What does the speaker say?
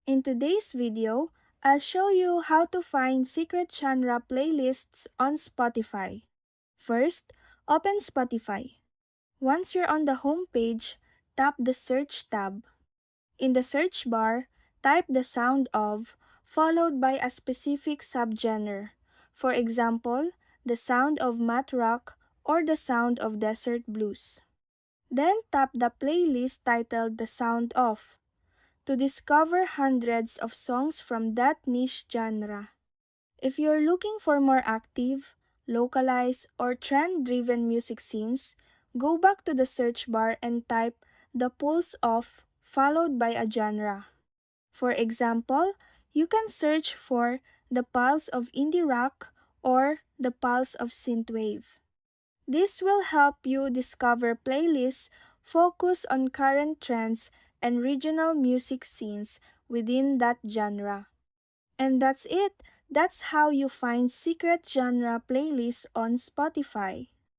In today's video, I'll show you how to find secret genre playlists on Spotify. First, open Spotify. Once you're on the home page, tap the Search tab. In the search bar, type the sound of, followed by a specific subgenre. For example, the sound of math rock or the sound of desert blues. Then tap the playlist titled The Sound Of to discover hundreds of songs from that niche genre. If you're looking for more active, localized, or trend-driven music scenes, go back to the search bar and type the pulse of followed by a genre. For example, you can search for the pulse of indie rock or the pulse of synthwave. This will help you discover playlists focused on current trends and regional music scenes within that genre. And that's it. That's how you find secret genre playlists on Spotify.